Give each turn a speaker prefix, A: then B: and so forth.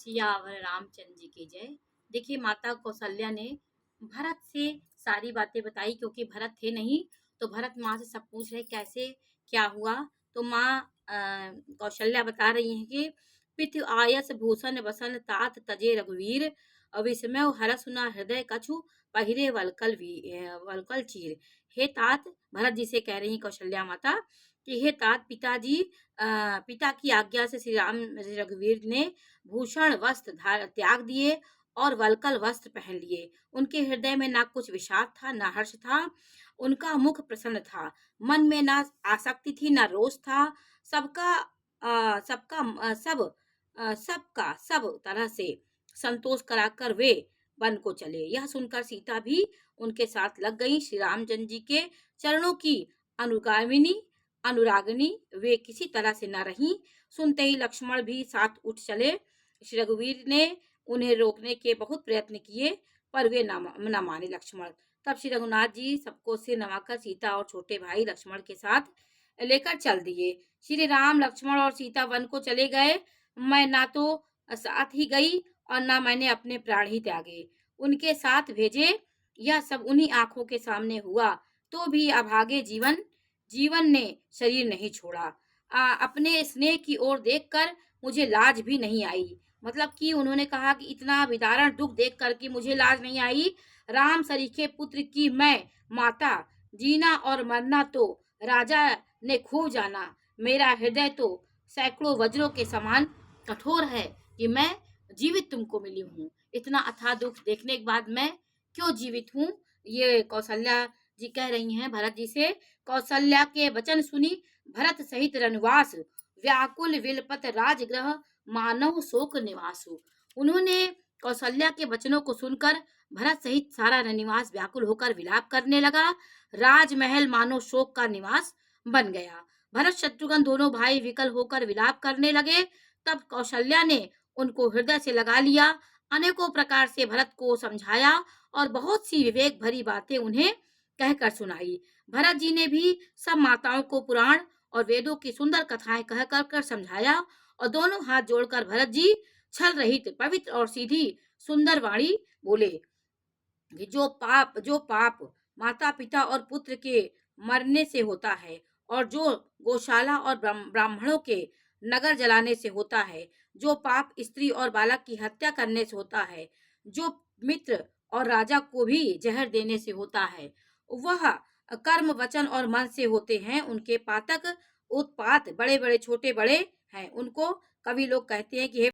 A: सियावर रामचंद्र जी की जय। देखिए माता कौशल्या ने भरत से सारी बातें बताई, क्योंकि भरत थे नहीं तो भरत माँ से सब पूछ रहे कैसे क्या हुआ। तो माँ कौशल्या बता रही हैं कि पितु आयस भूषण वसन तात तजे रघुवीर अविस्मय हरस सुना हृदय कछु पहिरे वलकल चीर। हे तात, भरत जी से कह रही हैं कौशल्या माता कि हे तात पिताजी, पिता की आज्ञा से श्री राम रघुवीर ने भूषण वस्त्र त्याग दिए और वलकल वस्त्र पहन लिए। उनके हृदय में ना कुछ विषाद था ना हर्ष था। उनका मुख प्रसन्न था। मन में ना आसक्ति थी ना रोष था। सबका सबका सबका सब तरह से संतोष कराकर वे वन को चले। यह सुनकर सीता भी उनके साथ लग गई। श्री रामचंद्र जी के चरणों की अनुगामिनी अनुरागिनी वे किसी तरह से न रहीं। सुनते ही लक्ष्मण भी साथ उठ चले। श्री रघुवीर ने उन्हें रोकने के बहुत प्रयत्न किए, पर वे न माने लक्ष्मण। तब श्री रघुनाथ जी सबको सिर नवाकर सीता और छोटे भाई लक्ष्मण के साथ लेकर चल दिए। श्री राम लक्ष्मण और सीता वन को चले गए। मैं ना तो साथ ही गई और ना मैंने अपने प्राण ही त्यागे, उनके साथ भेजे। यह सब उन्हीं आंखों के सामने हुआ, तो भी अभागे जीवन ने शरीर नहीं छोड़ा। अपने स्नेह की ओर देखकर मुझे लाज भी नहीं आई। मतलब कि उन्होंने कहा कि इतना विदारण दुख देख कर के मुझे लाज नहीं आई। राम सरीखे पुत्र की मैं माता, जीना और मरना तो राजा ने खूब जाना। मेरा हृदय तो सैकड़ों वज्रों के समान कठोर है कि मैं जीवित तुमको मिली हूँ। इतना अथाह दुख देखने के बाद मैं क्यों जीवित हूँ। ये कौशल्या जी कह रही हैं भरत जी से। कौशल्या के वचन सुनी भरत सहित रनवास व्याकुल विलपत राजगृह मानव शोक निवासु। उन्होंने कौशल्या के वचनों को सुनकर भरत सहित सारा रनिवास व्याकुल होकर विलाप करने लगा। राजमहल मानो शोक का निवास बन गया। भरत शत्रुघ्न दोनों भाई विकल होकर विलाप करने लगे। तब कौशल्या ने उनको हृदय से लगा लिया, अनेकों प्रकार से भरत को समझाया और बहुत सी विवेक भरी बातें उन्हें कहकर सुनाई। भरत जी ने भी सब माताओं को पुराण और वेदों की सुंदर कथाएं कह कर समझाया और दोनों हाथ जोड़कर भरत जी छल रहित पवित्र और सीधी सुंदर वाणी बोले कि जो पाप माता पिता और पुत्र के मरने से होता है, और जो गौशाला और ब्राह्मणों के नगर जलाने से होता है, जो पाप स्त्री और बालक की हत्या करने से होता है, जो मित्र और राजा को भी जहर देने से होता है, वह कर्म वचन और मन से होते हैं। उनके पातक उत्पात बड़े बड़े छोटे बड़े हैं। उनको कभी लोग कहते हैं कि